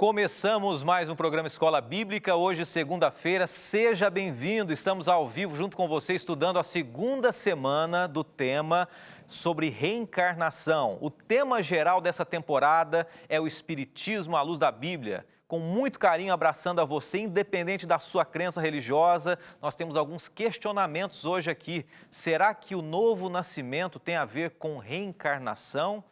Começamos mais um programa Escola Bíblica, hoje segunda-feira, seja bem-vindo, estamos ao vivo junto com você estudando a segunda semana do tema sobre reencarnação. O tema geral dessa temporada é o Espiritismo à luz da Bíblia. Com muito carinho, abraçando a você, independente da sua crença religiosa, nós temos alguns questionamentos hoje aqui. Será que o novo nascimento tem a ver com reencarnação?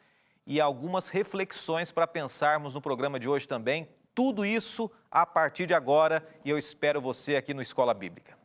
E algumas reflexões para pensarmos no programa de hoje também. Tudo isso a partir de agora e eu espero você aqui no Escola Bíblica.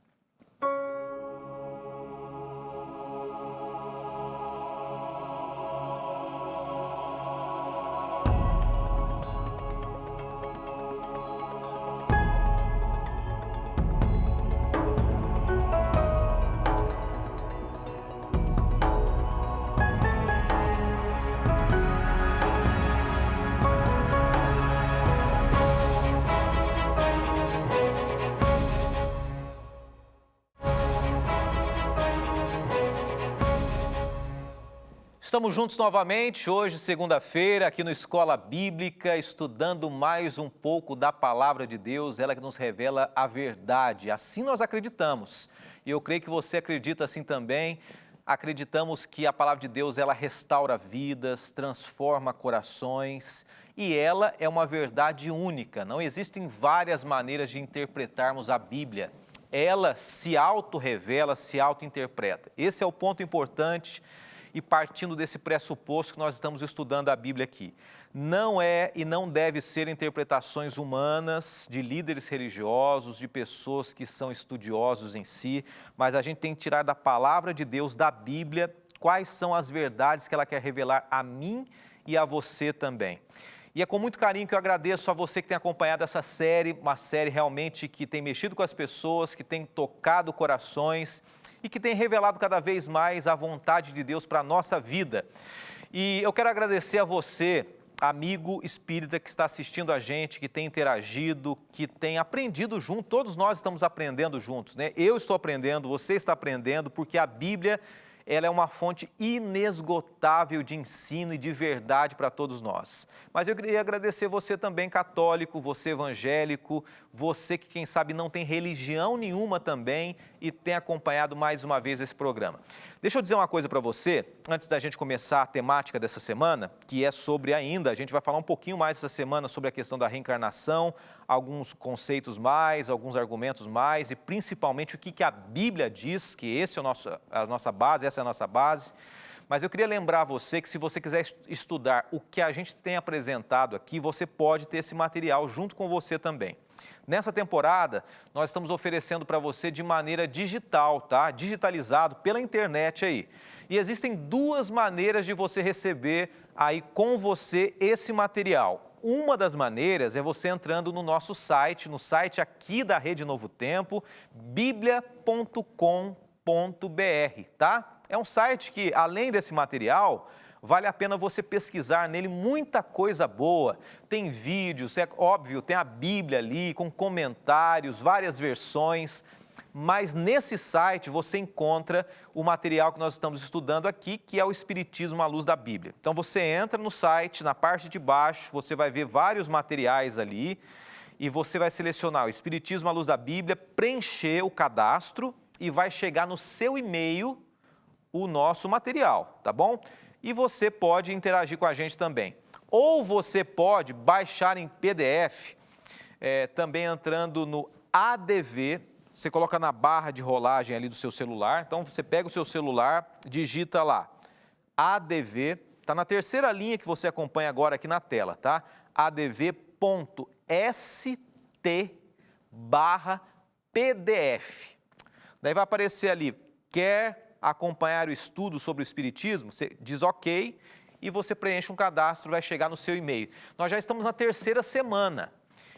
Estamos juntos novamente, hoje, segunda-feira, aqui no Escola Bíblica, estudando mais um pouco da Palavra de Deus, ela que nos revela a verdade. Assim nós acreditamos, e eu creio que você acredita assim também. Acreditamos que a Palavra de Deus, ela restaura vidas, transforma corações, e ela é uma verdade única. Não existem várias maneiras de interpretarmos a Bíblia. Ela se auto-revela, se auto-interpreta. Esse é o ponto importante. E partindo desse pressuposto que nós estamos estudando a Bíblia aqui. Não é e não deve ser interpretações humanas de líderes religiosos, de pessoas que são estudiosos em si, mas a gente tem que tirar da Palavra de Deus, da Bíblia, quais são as verdades que ela quer revelar a mim e a você também. E é com muito carinho que eu agradeço a você que tem acompanhado essa série, uma série realmente que tem mexido com as pessoas, que tem tocado corações e que tem revelado cada vez mais a vontade de Deus para a nossa vida. E eu quero agradecer a você, amigo espírita que está assistindo a gente, que tem interagido, que tem aprendido junto, todos nós estamos aprendendo juntos, né? Eu estou aprendendo, você está aprendendo, porque a Bíblia, ela é uma fonte inesgotável de ensino e de verdade para todos nós. Mas eu queria agradecer você também, católico, você evangélico, você que, quem sabe, não tem religião nenhuma também e tem acompanhado mais uma vez esse programa. Deixa eu dizer uma coisa para você, antes da gente começar a temática dessa semana, que é sobre ainda, a gente vai falar um pouquinho mais essa semana sobre a questão da reencarnação, alguns conceitos mais, alguns argumentos mais e principalmente o que a Bíblia diz, que esse é a nossa base, essa é a nossa base. Mas eu queria lembrar você que se você quiser estudar o que a gente tem apresentado aqui, você pode ter esse material junto com você também. Nessa temporada, nós estamos oferecendo para você de maneira digital, tá? Digitalizado pela internet aí. E existem duas maneiras de você receber aí com você esse material. Uma das maneiras é você entrando no nosso site, no site aqui da Rede Novo Tempo, biblia.com.br, tá? É um site que, além desse material, vale a pena você pesquisar nele muita coisa boa. Tem vídeos, é óbvio, tem a Bíblia ali com comentários, várias versões. Mas nesse site você encontra o material que nós estamos estudando aqui, que é o Espiritismo à luz da Bíblia. Então você entra no site, na parte de baixo, você vai ver vários materiais ali e você vai selecionar o Espiritismo à luz da Bíblia, preencher o cadastro e vai chegar no seu e-mail o nosso material, tá bom? E você pode interagir com a gente também. Ou você pode baixar em PDF, também entrando no ADV, você coloca na barra de rolagem ali do seu celular. Então, você pega o seu celular, digita lá, ADV, está na terceira linha que você acompanha agora aqui na tela, tá? adv.st/PDF. Daí vai aparecer ali, quer acompanhar o estudo sobre o Espiritismo? Você diz OK e você preenche um cadastro, vai chegar no seu e-mail. Nós já estamos na terceira semana.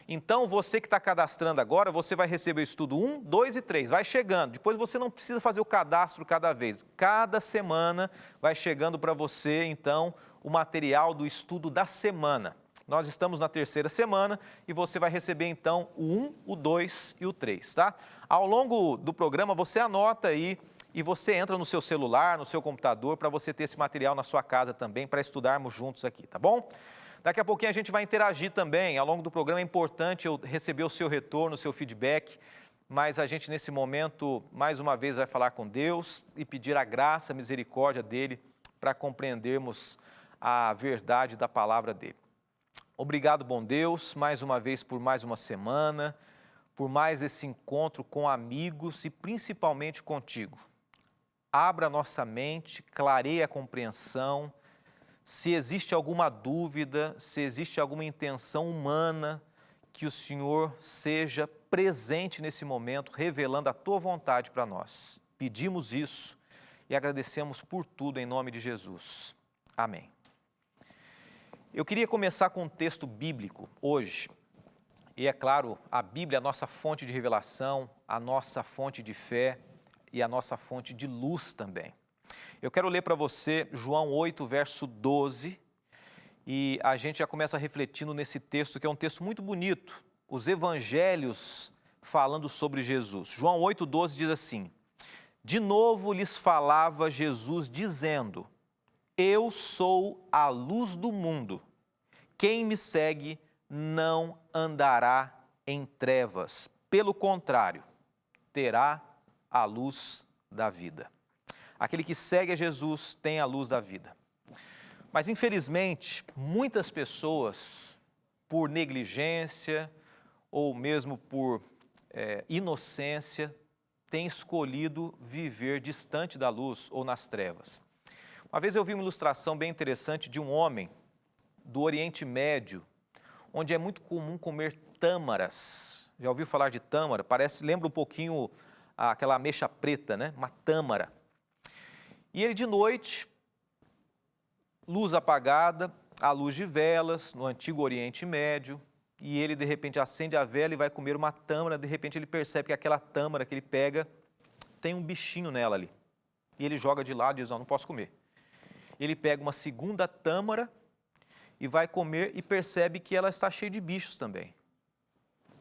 Então, você que está cadastrando agora, você vai receber o estudo 1, 2 e 3, vai chegando. Depois você não precisa fazer o cadastro cada vez. Cada semana vai chegando para você, então, o material do estudo da semana. Nós estamos na terceira semana e você vai receber, então, o 1, o 2 e o 3, tá? Ao longo do programa, você anota aí e você entra no seu celular, no seu computador, para você ter esse material na sua casa também, para estudarmos juntos aqui, tá bom? Daqui a pouquinho a gente vai interagir também. Ao longo do programa é importante eu receber o seu retorno, o seu feedback, mas a gente nesse momento, mais uma vez, vai falar com Deus e pedir a graça, a misericórdia dEle para compreendermos a verdade da palavra dEle. Obrigado, bom Deus, mais uma vez por mais uma semana, por mais esse encontro com amigos e principalmente contigo. Abra nossa mente, clareie a compreensão. Se existe alguma dúvida, se existe alguma intenção humana, que o Senhor seja presente nesse momento, revelando a Tua vontade para nós. Pedimos isso e agradecemos por tudo em nome de Jesus. Amém. Eu queria começar com um texto bíblico hoje. E é claro, a Bíblia é a nossa fonte de revelação, a nossa fonte de fé e a nossa fonte de luz também. Eu quero ler para você João 8, verso 12, e a gente já começa refletindo nesse texto, que é um texto muito bonito, os evangelhos falando sobre Jesus. João 8, 12 diz assim: de novo lhes falava Jesus dizendo: eu sou a luz do mundo, quem me segue não andará em trevas, pelo contrário, terá a luz da vida. Aquele que segue a Jesus tem a luz da vida. Mas, infelizmente, muitas pessoas, por negligência ou mesmo por inocência, têm escolhido viver distante da luz ou nas trevas. Uma vez eu vi uma ilustração bem interessante de um homem do Oriente Médio, onde é muito comum comer tâmaras. Já ouviu falar de tâmara? Lembra um pouquinho aquela ameixa preta, né? Uma tâmara. E ele de noite, luz apagada, à luz de velas, no antigo Oriente Médio, e ele de repente acende a vela e vai comer uma tâmara, de repente ele percebe que aquela tâmara que ele pega tem um bichinho nela ali. E ele joga de lado e diz: não posso comer. Ele pega uma segunda tâmara e vai comer e percebe que ela está cheia de bichos também.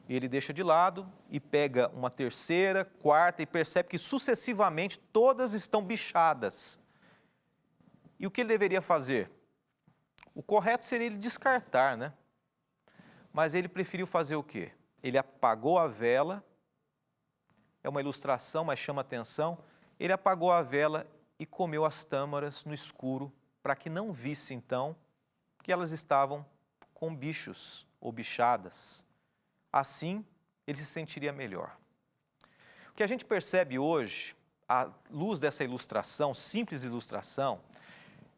E ele deixa de lado e pega uma terceira, quarta e percebe que sucessivamente todas estão bichadas. E o que ele deveria fazer? O correto seria ele descartar, né? Mas ele preferiu fazer o quê? Ele apagou a vela, é uma ilustração, mas chama atenção. Ele apagou a vela e comeu as tâmaras no escuro, para que não visse então que elas estavam com bichos ou bichadas. Assim, ele se sentiria melhor. O que a gente percebe hoje, à luz dessa ilustração, simples ilustração,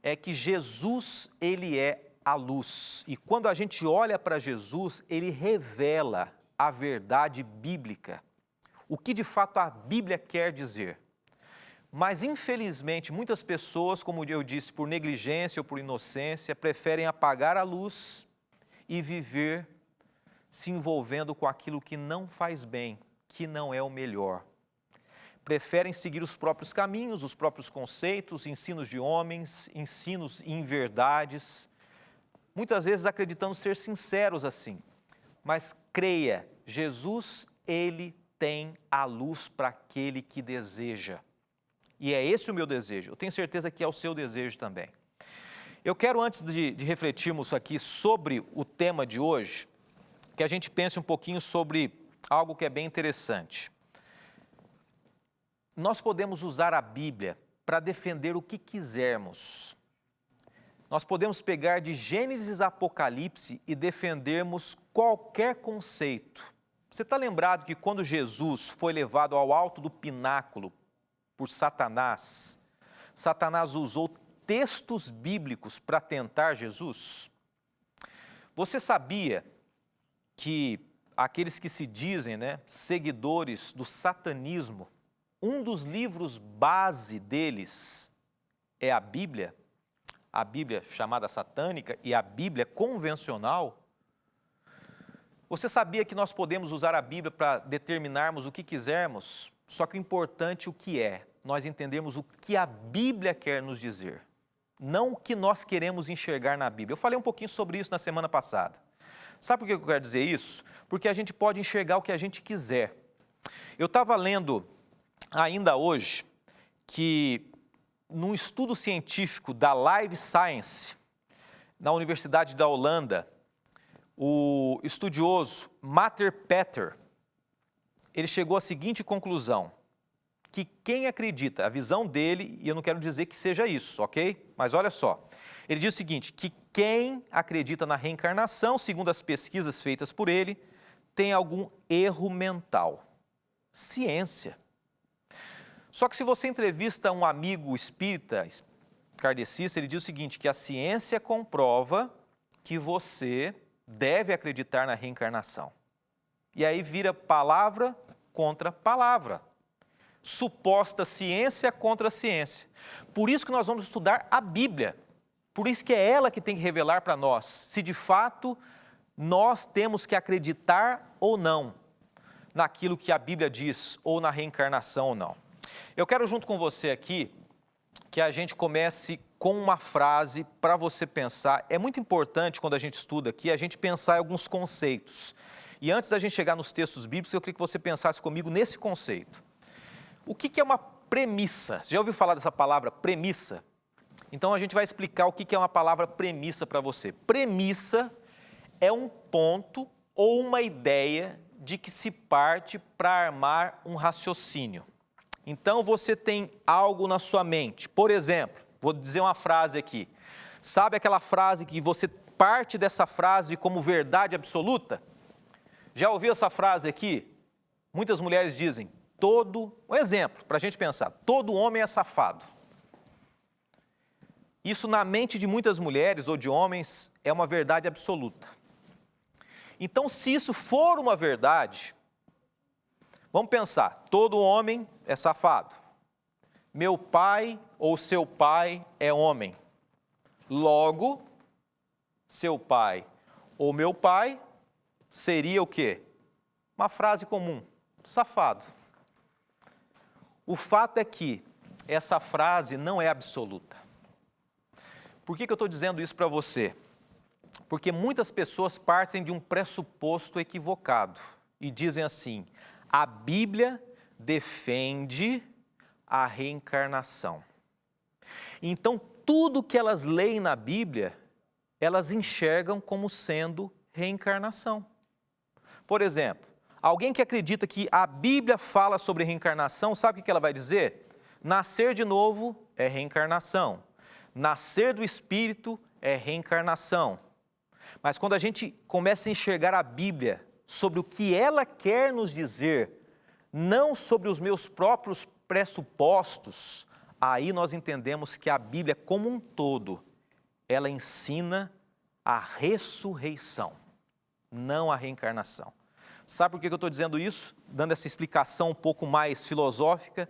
é que Jesus, ele é a luz. E quando a gente olha para Jesus, ele revela a verdade bíblica. O que de fato a Bíblia quer dizer. Mas, infelizmente, muitas pessoas, como eu disse, por negligência ou por inocência, preferem apagar a luz e viver se envolvendo com aquilo que não faz bem, que não é o melhor. Preferem seguir os próprios caminhos, os próprios conceitos, ensinos de homens, ensinos e inverdades, muitas vezes acreditando ser sinceros assim. Mas creia, Jesus, ele tem a luz para aquele que deseja. E é esse o meu desejo, eu tenho certeza que é o seu desejo também. Eu quero, antes de refletirmos aqui sobre o tema de hoje, que a gente pense um pouquinho sobre algo que é bem interessante. Nós podemos usar a Bíblia para defender o que quisermos. Nós podemos pegar de Gênesis a Apocalipse e defendermos qualquer conceito. Você está lembrado que quando Jesus foi levado ao alto do pináculo por Satanás, Satanás usou textos bíblicos para tentar Jesus? Você sabia que aqueles que se dizem, seguidores do satanismo, um dos livros base deles é a Bíblia chamada satânica e a Bíblia convencional? Você sabia que nós podemos usar a Bíblia para determinarmos o que quisermos? Só que o importante o que é? Nós entendemos o que a Bíblia quer nos dizer, não o que nós queremos enxergar na Bíblia. Eu falei um pouquinho sobre isso na semana passada. Sabe por que eu quero dizer isso? Porque a gente pode enxergar o que a gente quiser. Eu estava lendo ainda hoje que num estudo científico da Live Science, na Universidade da Holanda, o estudioso Mater Peter, ele chegou à seguinte conclusão, que quem acredita, a visão dele, e eu não quero dizer que seja isso, ok? Mas olha só, ele diz o seguinte, que quem acredita na reencarnação, segundo as pesquisas feitas por ele, tem algum erro mental. Ciência. Só que se você entrevista um amigo espírita, kardecista, ele diz o seguinte, que a ciência comprova que você deve acreditar na reencarnação. E aí vira palavra contra palavra. Suposta ciência contra ciência. Por isso que nós vamos estudar a Bíblia. Por isso que é ela que tem que revelar para nós se de fato nós temos que acreditar ou não naquilo que a Bíblia diz, ou na reencarnação ou não. Eu quero junto com você aqui que a gente comece com uma frase para você pensar. É muito importante quando a gente estuda aqui, a gente pensar em alguns conceitos. E antes da gente chegar nos textos bíblicos, eu queria que você pensasse comigo nesse conceito. O que é uma premissa? Você já ouviu falar dessa palavra premissa? Então a gente vai explicar o que é uma palavra premissa para você. Premissa é um ponto ou uma ideia de que se parte para armar um raciocínio. Então você tem algo na sua mente. Por exemplo, vou dizer uma frase aqui. Sabe aquela frase que você parte dessa frase como verdade absoluta? Já ouviu essa frase aqui? Muitas mulheres dizem, um exemplo para a gente pensar, todo homem é safado. Isso na mente de muitas mulheres ou de homens é uma verdade absoluta. Então, se isso for uma verdade, vamos pensar, todo homem é safado. Meu pai ou seu pai é homem. Logo, seu pai ou meu pai seria o quê? Uma frase comum, safado. O fato é que essa frase não é absoluta. Por que eu estou dizendo isso para você? Porque muitas pessoas partem de um pressuposto equivocado e dizem assim, a Bíblia defende a reencarnação. Então, tudo que elas leem na Bíblia, elas enxergam como sendo reencarnação. Por exemplo, alguém que acredita que a Bíblia fala sobre reencarnação, sabe o que ela vai dizer? Nascer de novo é reencarnação. Nascer do Espírito é reencarnação. Mas quando a gente começa a enxergar a Bíblia sobre o que ela quer nos dizer, não sobre os meus próprios pressupostos, aí nós entendemos que a Bíblia como um todo, ela ensina a ressurreição, não a reencarnação. Sabe por que eu estou dizendo isso? Dando essa explicação um pouco mais filosófica,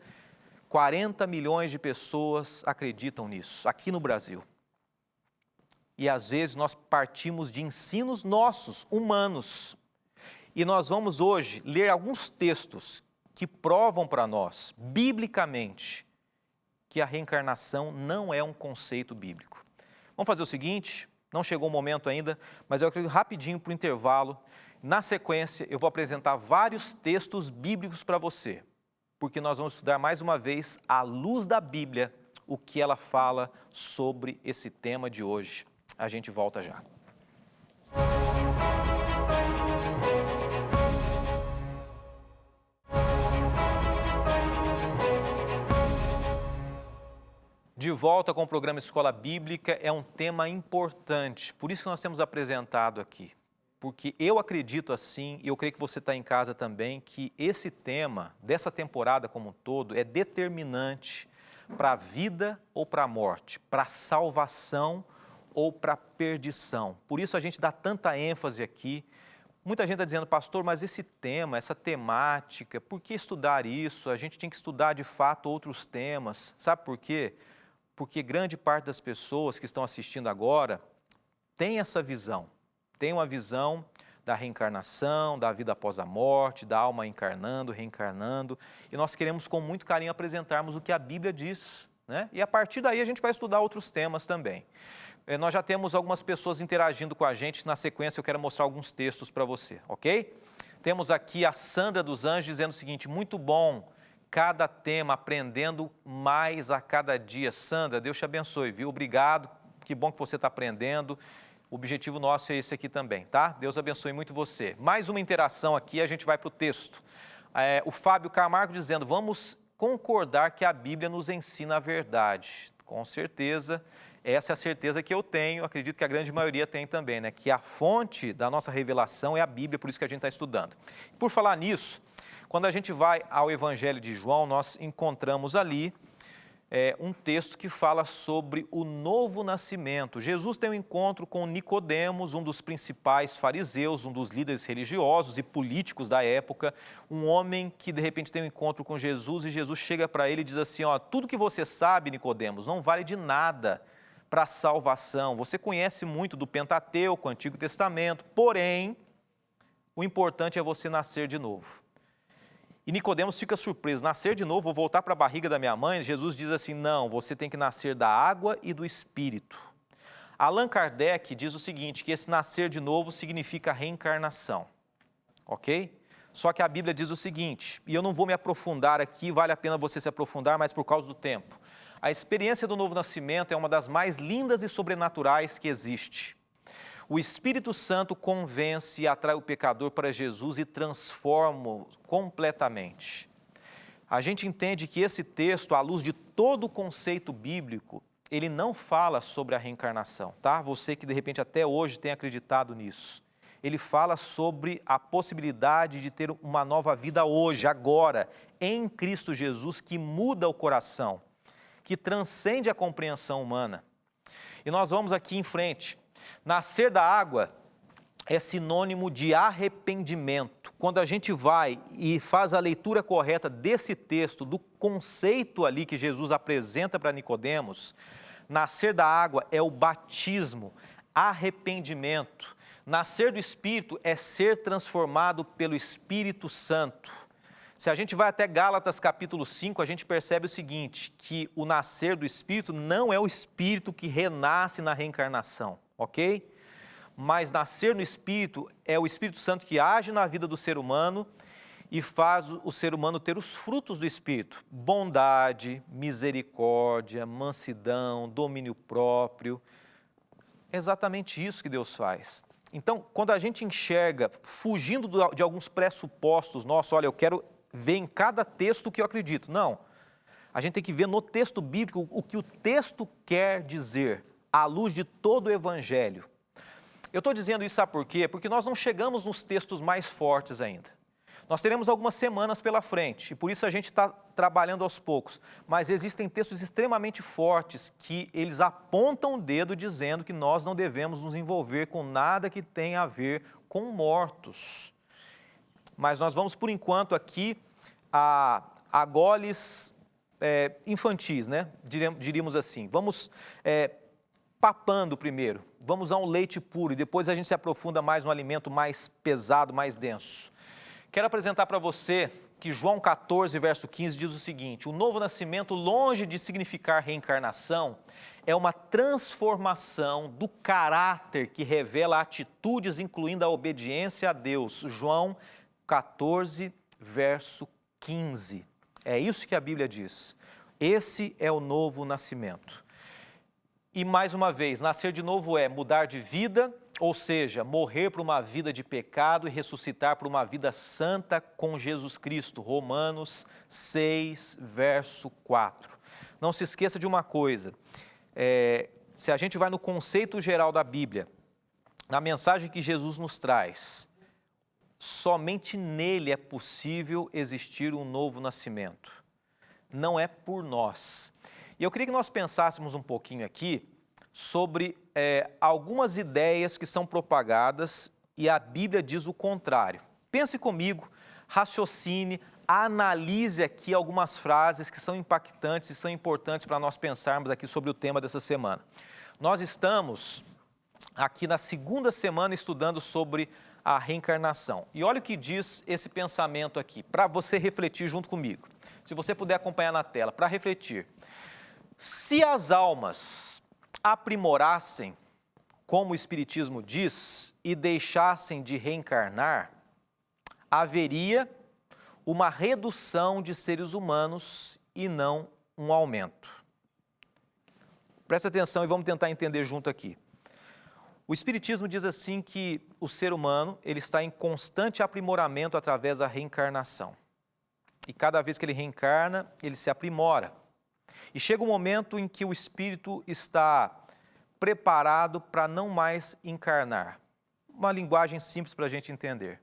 40 milhões de pessoas acreditam nisso, aqui no Brasil. E às vezes nós partimos de ensinos nossos, humanos. E nós vamos hoje ler alguns textos que provam para nós, biblicamente, que a reencarnação não é um conceito bíblico. Vamos fazer o seguinte, não chegou o momento ainda, mas eu quero ir rapidinho para o intervalo. Na sequência, eu vou apresentar vários textos bíblicos para você, porque nós vamos estudar mais uma vez, à luz da Bíblia, o que ela fala sobre esse tema de hoje. A gente volta já. De volta com o programa Escola Bíblica, é um tema importante, por isso que nós temos apresentado aqui. Porque eu acredito assim, e eu creio que você está em casa também, que esse tema, dessa temporada como um todo, é determinante para a vida ou para a morte, para a salvação ou para a perdição. Por isso a gente dá tanta ênfase aqui. Muita gente está dizendo, pastor, mas esse tema, essa temática, por que estudar isso? A gente tem que estudar de fato outros temas. Sabe por quê? Porque grande parte das pessoas que estão assistindo agora tem essa visão. Tem uma visão da reencarnação, da vida após a morte, da alma encarnando, reencarnando. E nós queremos com muito carinho apresentarmos o que a Bíblia diz, né? E a partir daí a gente vai estudar outros temas também. Nós já temos algumas pessoas interagindo com a gente. Na sequência eu quero mostrar alguns textos para você, ok? Temos aqui a Sandra dos Anjos dizendo o seguinte, muito bom, cada tema, aprendendo mais a cada dia. Sandra, Deus te abençoe, viu? Obrigado. Que bom que você está aprendendo. O objetivo nosso é esse aqui também, tá? Deus abençoe muito você. Mais uma interação aqui, a gente vai para o texto. O Fábio Camargo dizendo, vamos concordar que a Bíblia nos ensina a verdade. Com certeza, essa é a certeza que eu tenho, acredito que a grande maioria tem também, né? Que a fonte da nossa revelação é a Bíblia, por isso que a gente está estudando. Por falar nisso, quando a gente vai ao Evangelho de João, nós encontramos ali um texto que fala sobre o novo nascimento. Jesus tem um encontro com Nicodemos, um dos principais fariseus, um dos líderes religiosos e políticos da época, um homem que de repente tem um encontro com Jesus e Jesus chega para ele e diz assim, ó, tudo que você sabe, Nicodemos, não vale de nada para a salvação. Você conhece muito do Pentateuco, Antigo Testamento, porém, o importante é você nascer de novo. E Nicodemos fica surpreso, nascer de novo, vou voltar para a barriga da minha mãe? Jesus diz assim, não, você tem que nascer da água e do Espírito. Allan Kardec diz o seguinte, que esse nascer de novo significa reencarnação, ok? Só que a Bíblia diz o seguinte, e eu não vou me aprofundar aqui, vale a pena você se aprofundar, mas por causa do tempo. A experiência do novo nascimento é uma das mais lindas e sobrenaturais que existe. O Espírito Santo convence e atrai o pecador para Jesus e transforma-o completamente. A gente entende que esse texto, à luz de todo o conceito bíblico, ele não fala sobre a reencarnação, tá? Você que de repente até hoje tem acreditado nisso. Ele fala sobre a possibilidade de ter uma nova vida hoje, agora, em Cristo Jesus, que muda o coração, que transcende a compreensão humana. E nós vamos aqui em frente. Nascer da água é sinônimo de arrependimento. Quando a gente vai e faz a leitura correta desse texto, do conceito ali que Jesus apresenta para Nicodemos, nascer da água é o batismo, arrependimento. Nascer do Espírito é ser transformado pelo Espírito Santo. Se a gente vai até Gálatas capítulo 5, a gente percebe o seguinte, que o nascer do Espírito não é o Espírito que renasce na reencarnação, ok? Mas nascer no Espírito é o Espírito Santo que age na vida do ser humano e faz o ser humano ter os frutos do Espírito. Bondade, misericórdia, mansidão, domínio próprio. É exatamente isso que Deus faz. Então, quando a gente enxerga, fugindo de alguns pressupostos nossos, olha, eu quero ver em cada texto o que eu acredito. Não, a gente tem que ver no texto bíblico o que o texto quer dizer, à luz de todo o Evangelho. Eu estou dizendo isso, sabe por quê? Porque nós não chegamos nos textos mais fortes ainda. Nós teremos algumas semanas pela frente, e por isso a gente está trabalhando aos poucos. Mas existem textos extremamente fortes que eles apontam o dedo dizendo que nós não devemos nos envolver com nada que tenha a ver com mortos. Mas nós vamos, por enquanto, aqui a goles infantis, né? Diríamos assim. Vamos papando primeiro, vamos a um leite puro e depois a gente se aprofunda mais no alimento mais pesado, mais denso. Quero apresentar para você que João 14, verso 15 diz o seguinte, o novo nascimento, longe de significar reencarnação, é uma transformação do caráter que revela atitudes incluindo a obediência a Deus. João 14, verso 15. É isso que a Bíblia diz. Esse é o novo nascimento. E mais uma vez, nascer de novo é mudar de vida, ou seja, morrer para uma vida de pecado e ressuscitar para uma vida santa com Jesus Cristo. Romanos 6, verso 4. Não se esqueça de uma coisa, se a gente vai no conceito geral da Bíblia, na mensagem que Jesus nos traz, somente nele é possível existir um novo nascimento. Não é por nós. E eu queria que nós pensássemos um pouquinho aqui sobre algumas ideias que são propagadas e a Bíblia diz o contrário. Pense comigo, raciocine, analise aqui algumas frases que são impactantes e são importantes para nós pensarmos aqui sobre o tema dessa semana. Nós estamos aqui na segunda semana estudando sobre a reencarnação. E olha o que diz esse pensamento aqui, para você refletir junto comigo. Se você puder acompanhar na tela, para refletir. Se as almas aprimorassem, como o Espiritismo diz, e deixassem de reencarnar, haveria uma redução de seres humanos e não um aumento. Presta atenção e vamos tentar entender junto aqui. O Espiritismo diz assim que o ser humano ele está em constante aprimoramento através da reencarnação. E cada vez que ele reencarna, ele se aprimora. E chega um momento em que o espírito está preparado para não mais encarnar. Uma linguagem simples para a gente entender.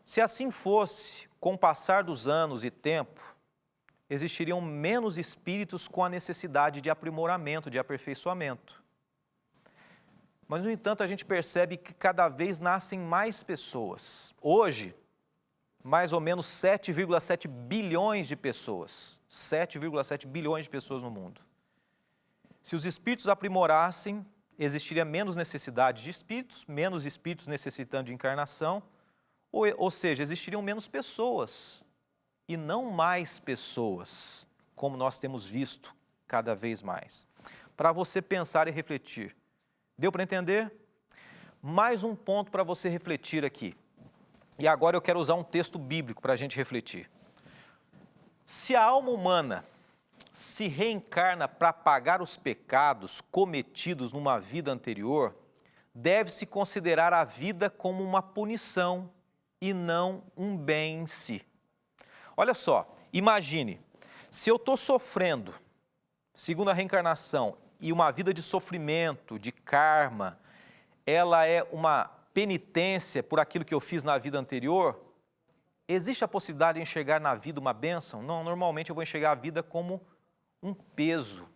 Se assim fosse, com o passar dos anos e tempo, existiriam menos espíritos com a necessidade de aprimoramento, de aperfeiçoamento. Mas, no entanto, a gente percebe que cada vez nascem mais pessoas. Hoje, mais ou menos 7,7 bilhões de pessoas. 7,7 bilhões de pessoas no mundo. Se os espíritos aprimorassem, existiria menos necessidade de espíritos, menos espíritos necessitando de encarnação, ou seja, existiriam menos pessoas e não mais pessoas, como nós temos visto cada vez mais. Para você pensar e refletir. Deu para entender? Mais um ponto para você refletir aqui. E agora eu quero usar um texto bíblico para a gente refletir. Se a alma humana se reencarna para pagar os pecados cometidos numa vida anterior, deve-se considerar a vida como uma punição e não um bem em si. Olha só, imagine, se eu estou sofrendo, segundo a reencarnação, e uma vida de sofrimento, de karma, ela é uma penitência por aquilo que eu fiz na vida anterior, existe a possibilidade de enxergar na vida uma bênção? Não, normalmente eu vou enxergar a vida como um peso.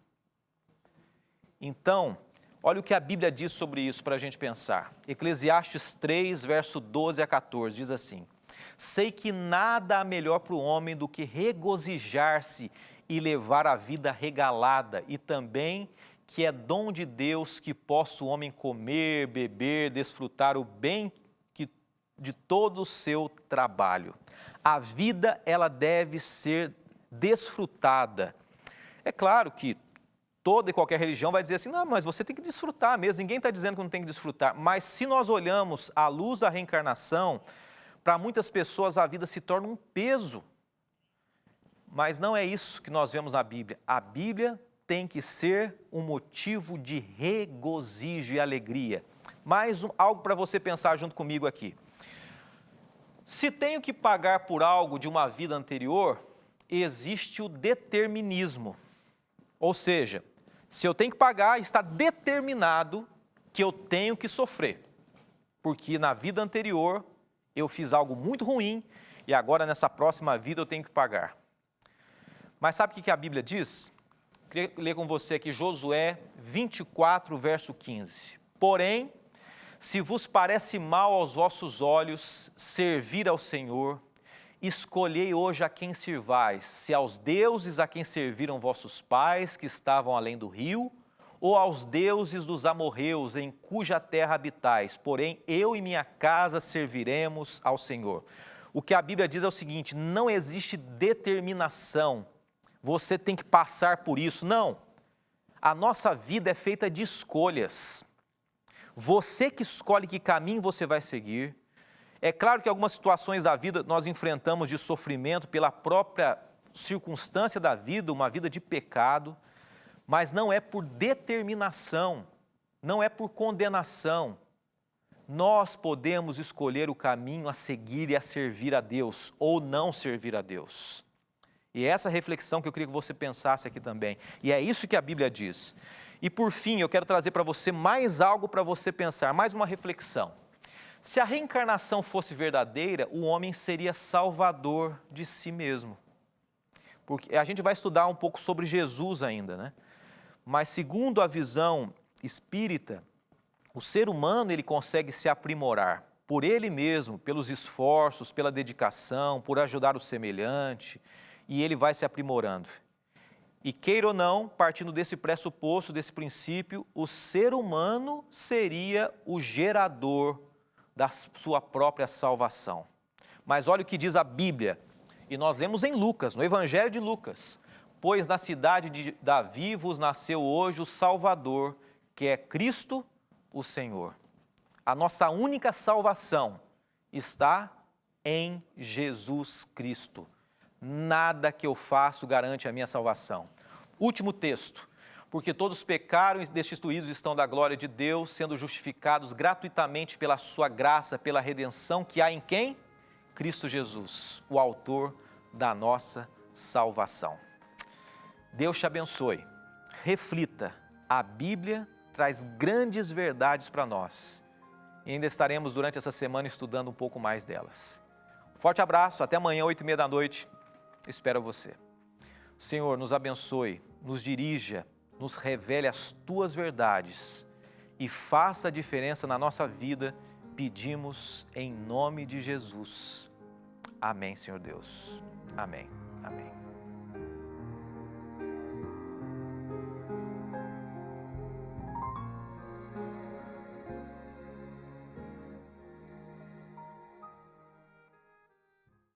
Então, olha o que a Bíblia diz sobre isso para a gente pensar. Eclesiastes 3, verso 12 a 14, diz assim: sei que nada há melhor para o homem do que regozijar-se e levar a vida regalada, e também que é dom de Deus que possa o homem comer, beber, desfrutar o bem de todo o seu trabalho. A vida, ela deve ser desfrutada. É claro que toda e qualquer religião vai dizer assim, não, mas você tem que desfrutar mesmo, ninguém está dizendo que não tem que desfrutar. Mas se nós olhamos à luz da reencarnação, para muitas pessoas a vida se torna um peso. Mas não é isso que nós vemos na Bíblia. A Bíblia tem que ser um motivo de regozijo e alegria. Mais algo para você pensar junto comigo aqui. Se tenho que pagar por algo de uma vida anterior, existe o determinismo. Ou seja, se eu tenho que pagar, está determinado que eu tenho que sofrer. Porque na vida anterior eu fiz algo muito ruim e agora nessa próxima vida eu tenho que pagar. Mas sabe o que a Bíblia diz? Queria ler com você aqui Josué 24, verso 15. Porém, se vos parece mal aos vossos olhos servir ao Senhor, escolhei hoje a quem sirvais, se aos deuses a quem serviram vossos pais, que estavam além do rio, ou aos deuses dos amorreus, em cuja terra habitais. Porém, eu e minha casa serviremos ao Senhor. O que a Bíblia diz é o seguinte, não existe determinação. Você tem que passar por isso. Não. A nossa vida é feita de escolhas. Você que escolhe que caminho você vai seguir. É claro que algumas situações da vida nós enfrentamos de sofrimento pela própria circunstância da vida, uma vida de pecado, mas não é por determinação, não é por condenação. Nós podemos escolher o caminho a seguir e a servir a Deus, ou não servir a Deus. E é essa reflexão que eu queria que você pensasse aqui também. E é isso que a Bíblia diz. E por fim, eu quero trazer para você mais algo para você pensar, mais uma reflexão. Se a reencarnação fosse verdadeira, o homem seria salvador de si mesmo. Porque a gente vai estudar um pouco sobre Jesus ainda, né? Mas segundo a visão espírita, o ser humano ele consegue se aprimorar por ele mesmo, pelos esforços, pela dedicação, por ajudar o semelhante, e ele vai se aprimorando. E queira ou não, partindo desse pressuposto, desse princípio, o ser humano seria o gerador da sua própria salvação. Mas olha o que diz a Bíblia, e nós lemos em Lucas, no Evangelho de Lucas. Pois na cidade de Davi vos nasceu hoje o Salvador, que é Cristo o Senhor. A nossa única salvação está em Jesus Cristo. Nada que eu faço garante a minha salvação. Último texto. Porque todos pecaram e destituídos estão da glória de Deus, sendo justificados gratuitamente pela sua graça, pela redenção que há em quem? Cristo Jesus, o autor da nossa salvação. Deus te abençoe. Reflita, a Bíblia traz grandes verdades para nós. E ainda estaremos durante essa semana estudando um pouco mais delas. Forte abraço, até amanhã, 8h30 da noite. Espero você. Senhor, nos abençoe, nos dirija, nos revele as Tuas verdades e faça a diferença na nossa vida. Pedimos em nome de Jesus. Amém, Senhor Deus. Amém. Amém.